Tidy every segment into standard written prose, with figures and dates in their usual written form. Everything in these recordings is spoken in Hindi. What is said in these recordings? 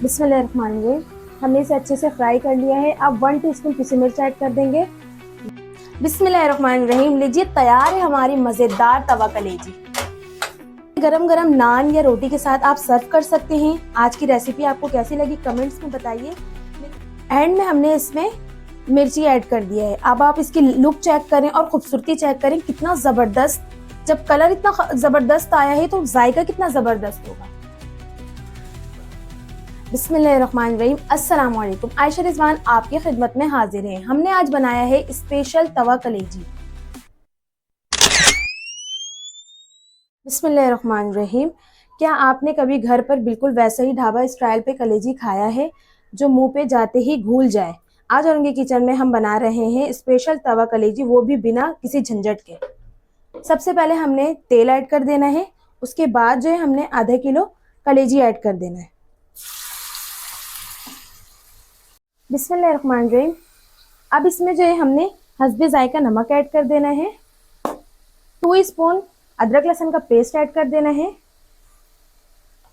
बिस्मिल्लाहिर्रहमानिर्रहीम। हमने इसे अच्छे से फ्राई कर लिया है। अब 1 टीस्पून पिसी मिर्च ऐड कर देंगे। बिस्मिल्लाहिर्रहमानिर्रहीम। लीजिए तैयार है हमारी मज़ेदार तवा कलेजी। गरम गरम नान या रोटी के साथ आप सर्व कर सकते हैं। आज की रेसिपी आपको कैसी लगी कमेंट्स में बताइए। एंड में हमने इसमें मिर्ची ऐड कर दिया है। अब आप इसकी लुक चेक करें और खूबसूरती चेक करें, कितना ज़बरदस्त। जब कलर इतना ज़बरदस्त आया है तो जायका कितना ज़बरदस्त होगा। बिस्मिल्लाहिर्रहमानिर्रहीम। अस्सलाम वालेकुम। आयशा रिजवान आपकी खिदमत में हाजिर है। हमने आज बनाया है स्पेशल तवा कलेजी। बिस्मिल्लाहिर्रहमानिर्रहीम। क्या आपने कभी घर पर बिल्कुल वैसा ही ढाबा स्टाइल पे कलेजी खाया है जो मुंह पे जाते ही घुल जाए? आज औरंगी किचन में हम बना रहे हैं स्पेशल तवा कलेजी, वो भी बिना किसी झंझट के। सबसे पहले हमने तेल ऐड कर देना है। उसके बाद जो है हमने आधा किलो कलेजी ऐड कर देना है। बिस्मिल्लाहिर्रहमानिर्रहीम। अब इसमें जो है हमने हस्बे जायका नमक ऐड कर देना है। 2 स्पून अदरक लहसुन का पेस्ट ऐड कर देना है।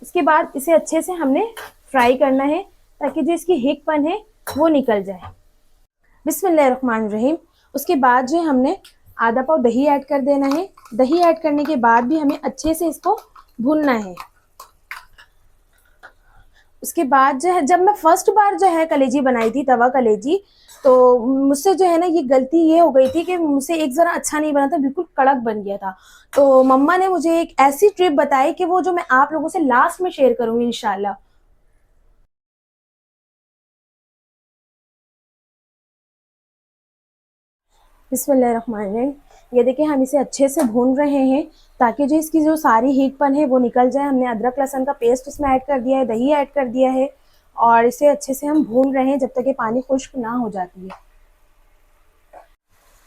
इसके बाद इसे अच्छे से हमने फ्राई करना है ताकि जो इसकी हिकपन है वो निकल जाए। बिस्मिल्लाहिर्रहमानिर्रहीम। उसके बाद जो है हमने आधा पाव दही ऐड कर देना है। दही ऐड करने के बाद भी हमें अच्छे से इसको भूनना है। उसके बाद जो है, जब मैं फर्स्ट बार जो है कलेजी बनाई थी तवा कलेजी, तो मुझसे जो है ना ये गलती ये हो गई थी कि मुझसे एक ज़रा अच्छा नहीं बना था, बिल्कुल कड़क बन गया था। तो मम्मा ने मुझे एक ऐसी ट्रिप बताई कि वो जो मैं आप लोगों से लास्ट में शेयर करूंगी इंशाल्लाह। बिस्मिल्लाहिर्रहमानिर्रहीम। ये देखिए हम इसे अच्छे से भून रहे हैं ताकि जो इसकी जो सारी हीटपन है वो निकल जाए। हमने अदरक लहसुन का पेस्ट इसमें ऐड कर दिया है, दही ऐड कर दिया है और इसे अच्छे से हम भून रहे हैं जब तक ये पानी खुश्क ना हो जाती है।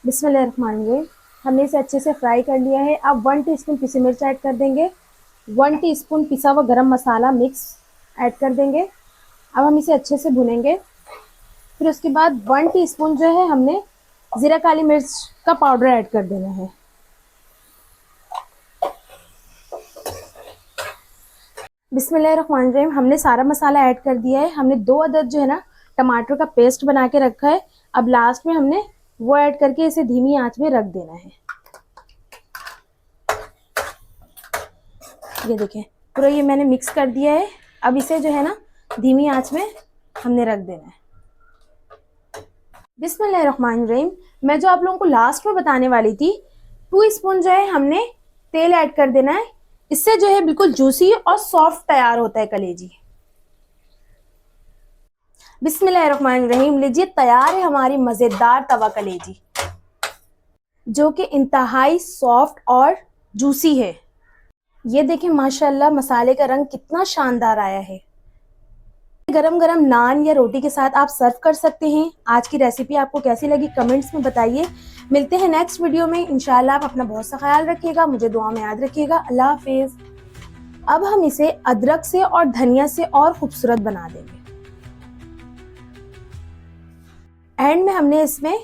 बिस्मिल्लाहिर्रहमानिर्रहीम। हमने इसे अच्छे से फ्राई कर लिया है। अब 1 टीस्पून पिसी मिर्च ऐड कर देंगे। 1 टीस्पून पिसा हुआ गरम मसाला मिक्स ऐड कर देंगे। अब हम इसे अच्छे से भुनेंगे। फिर उसके बाद 1 टीस्पून जो है हमने ज़ीरा काली मिर्च का पाउडर ऐड कर देना है। बिस्मिल्लाहिर्रहमानिर्रहीम। हमने सारा मसाला ऐड कर दिया है। हमने 2 अदद जो है ना टमाटर का पेस्ट बना के रखा है। अब लास्ट में हमने वो ऐड करके इसे धीमी आंच में रख देना है। ये देखें पूरा ये मैंने मिक्स कर दिया है। अब इसे जो है ना धीमी आंच में हमने रख देना है। बिस्मिल्लाहिर्रहमानिर्रहीम। मैं जो आप लोगों को लास्ट में बताने वाली थी, 2 स्पून जो है हमने तेल ऐड कर देना है। इससे जो है बिल्कुल जूसी और सॉफ्ट तैयार होता है कलेजी। बिस्मिल्लाहिर्रहमानिर्रहीम। लीजिए तैयार है हमारी मज़ेदार तवा कलेजी जो कि इंतहाई सॉफ्ट और जूसी है। ये देखें माशाल्लाह मसाले का रंग कितना शानदार आया है। गरम गरम नान या रोटी के साथ आप सर्व कर सकते हैं। आज की रेसिपी आपको कैसी लगी कमेंट्स में बताइए। मिलते हैं नेक्स्ट वीडियो में इंशाल्लाह। आप अपना बहुत सा ख्याल रखिएगा, मुझे दुआ में याद रखिएगा। अल्लाह हाफिज। अब हम इसे अदरक से और धनिया से और खूबसूरत बना देंगे। एंड में हमने इसमें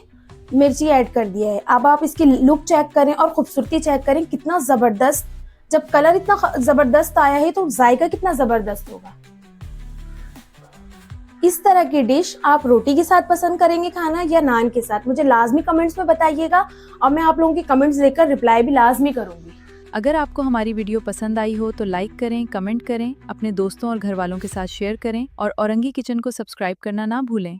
मिर्ची ऐड कर दिया है। अब आप इसकी लुक चेक करें और खूबसूरती चेक करें, कितना ज़बरदस्त। जब कलर इतना ज़बरदस्त आया है तो जायका कितना ज़बरदस्त होगा। इस तरह की डिश आप रोटी के साथ पसंद करेंगे खाना या नान के साथ, मुझे लाजमी कमेंट्स में बताइएगा और मैं आप लोगों की कमेंट्स देखकर रिप्लाई भी लाजमी करूंगी। अगर आपको हमारी वीडियो पसंद आई हो तो लाइक करें, कमेंट करें, अपने दोस्तों और घर वालों के साथ शेयर करें और औरंगी किचन को सब्सक्राइब करना ना भूलें।